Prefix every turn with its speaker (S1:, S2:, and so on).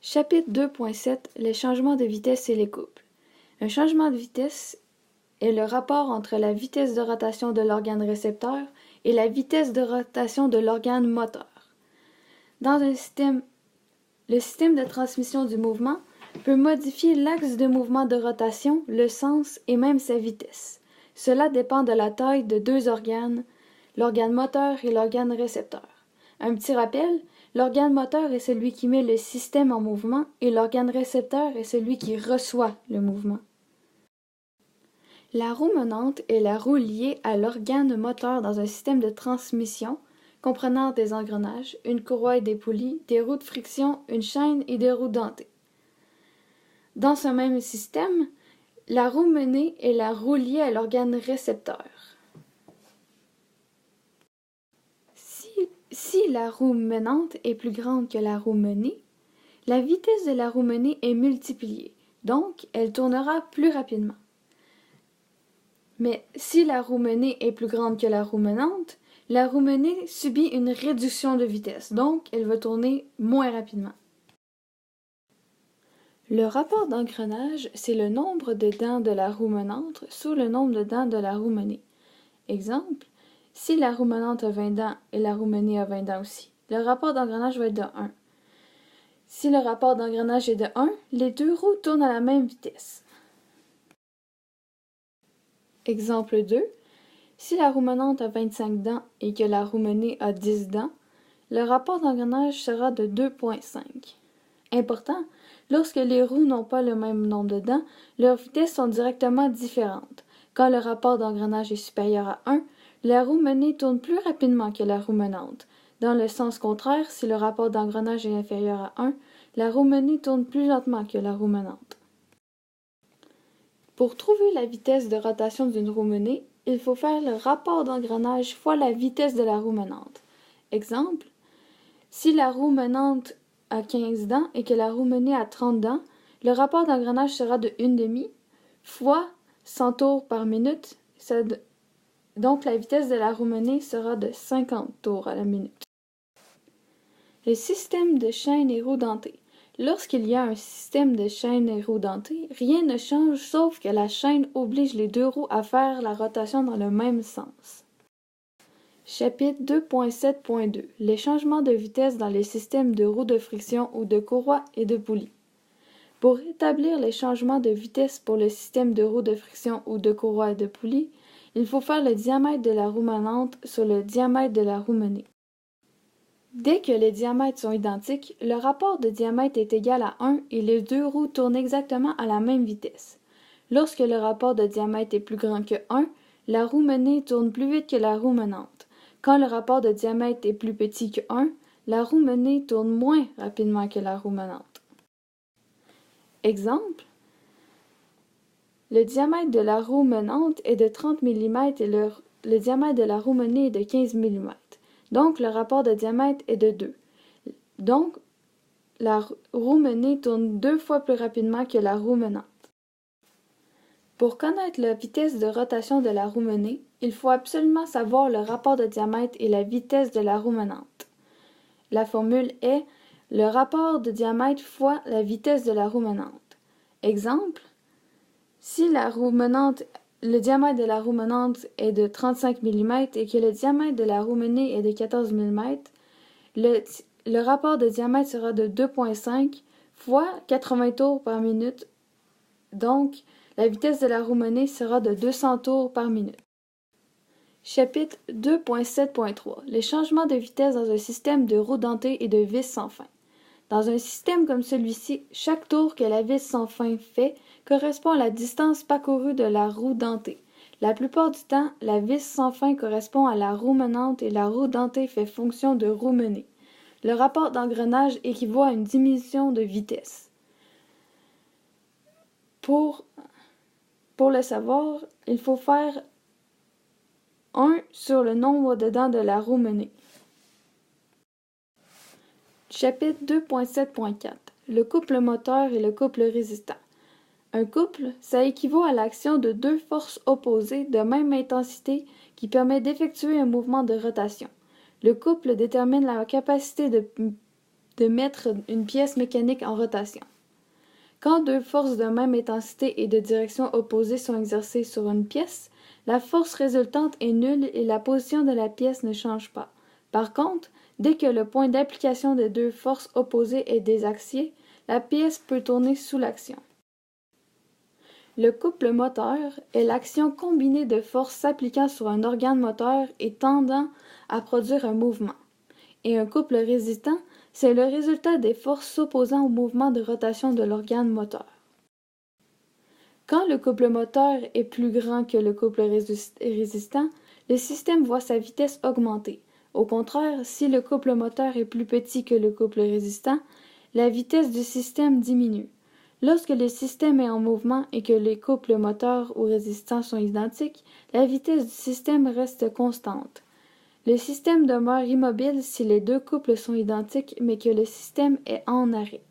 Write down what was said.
S1: Chapitre 2.7 Les changements de vitesse et les couples. Un changement de vitesse est le rapport entre la vitesse de rotation de l'organe récepteur et la vitesse de rotation de l'organe moteur. Dans un système, le système de transmission du mouvement peut modifier l'axe de mouvement de rotation, le sens et même sa vitesse. Cela dépend de la taille de deux organes, l'organe moteur et l'organe récepteur. Un petit rappel, l'organe moteur est celui qui met le système en mouvement et l'organe récepteur est celui qui reçoit le mouvement. La roue menante est la roue liée à l'organe moteur dans un système de transmission comprenant des engrenages, une courroie et des poulies, des roues de friction, une chaîne et des roues dentées. Dans ce même système, la roue menée est la roue liée à l'organe récepteur. Si la roue menante est plus grande que la roue menée, la vitesse de la roue menée est multipliée, donc elle tournera plus rapidement. Mais si la roue menée est plus grande que la roue menante, la roue menée subit une réduction de vitesse, donc elle va tourner moins rapidement. Le rapport d'engrenage, c'est le nombre de dents de la roue menante sous le nombre de dents de la roue menée. Exemple, si la roue menante a 20 dents et la roue menée a 20 dents aussi, le rapport d'engrenage va être de 1. Si le rapport d'engrenage est de 1, les deux roues tournent à la même vitesse. Exemple 2. Si la roue menante a 25 dents et que la roue menée a 10 dents, le rapport d'engrenage sera de 2.5. Important, lorsque les roues n'ont pas le même nombre de dents, leurs vitesses sont directement différentes. Quand le rapport d'engrenage est supérieur à 1, la roue menée tourne plus rapidement que la roue menante. Dans le sens contraire, si le rapport d'engrenage est inférieur à 1, la roue menée tourne plus lentement que la roue menante. Pour trouver la vitesse de rotation d'une roue menée, il faut faire le rapport d'engrenage fois la vitesse de la roue menante. Exemple, si la roue menante a 15 dents et que la roue menée a 30 dents, le rapport d'engrenage sera de 1/2 fois 100 tours par minute. Donc la vitesse de la roue menée sera de 50 tours à la minute. Le système de chaîne et roue dentée. Lorsqu'il y a un système de chaîne et roue dentée, rien ne change sauf que la chaîne oblige les deux roues à faire la rotation dans le même sens. Chapitre 2.7.2 Les changements de vitesse dans les systèmes de roues de friction ou de courroies et de poulies. Pour établir les changements de vitesse pour le système de roues de friction ou de courroies et de poulies, il faut faire le diamètre de la roue menante sur le diamètre de la roue menée. Dès que les diamètres sont identiques, le rapport de diamètre est égal à 1 et les deux roues tournent exactement à la même vitesse. Lorsque le rapport de diamètre est plus grand que 1, la roue menée tourne plus vite que la roue menante. Quand le rapport de diamètre est plus petit que 1, la roue menée tourne moins rapidement que la roue menante. Exemple, le diamètre de la roue menante est de 30 mm et le diamètre de la roue menée est de 15 mm. Donc, le rapport de diamètre est de 2. Donc, la roue menée tourne 2 fois plus rapidement que la roue menante. Pour connaître la vitesse de rotation de la roue menée, il faut absolument savoir le rapport de diamètre et la vitesse de la roue menante. La formule est le rapport de diamètre fois la vitesse de la roue menante. Exemple, si le diamètre de la roue menante est de 35 mm et que le diamètre de la roue menée est de 14 mm, le rapport de diamètre sera de 2.5 fois 80 tours par minute. Donc, la vitesse de la roue menée sera de 200 tours par minute. Chapitre 2.7.3 Les changements de vitesse dans un système de roues dentées et de vis sans fin. Dans un système comme celui-ci, chaque tour que la vis sans fin fait correspond à la distance parcourue de la roue dentée. La plupart du temps, la vis sans fin correspond à la roue menante et la roue dentée fait fonction de roue menée. Le rapport d'engrenage équivaut à une diminution de vitesse. Pour le savoir, il faut faire 1 sur le nombre de dents de la roue menée. Chapitre 2.7.4 Le couple moteur et le couple résistant. Un couple, ça équivaut à l'action de deux forces opposées de même intensité qui permet d'effectuer un mouvement de rotation. Le couple détermine la capacité de mettre une pièce mécanique en rotation. Quand deux forces de même intensité et de direction opposée sont exercées sur une pièce, la force résultante est nulle et la position de la pièce ne change pas. Par contre, dès que le point d'application des deux forces opposées est désaxié, la pièce peut tourner sous l'action. Le couple moteur est l'action combinée de forces s'appliquant sur un organe moteur et tendant à produire un mouvement. Et un couple résistant, c'est le résultat des forces s'opposant au mouvement de rotation de l'organe moteur. Quand le couple moteur est plus grand que le couple résistant, le système voit sa vitesse augmenter. Au contraire, si le couple moteur est plus petit que le couple résistant, la vitesse du système diminue. Lorsque le système est en mouvement et que les couples moteurs ou résistants sont identiques, la vitesse du système reste constante. Le système demeure immobile si les deux couples sont identiques mais que le système est en arrêt.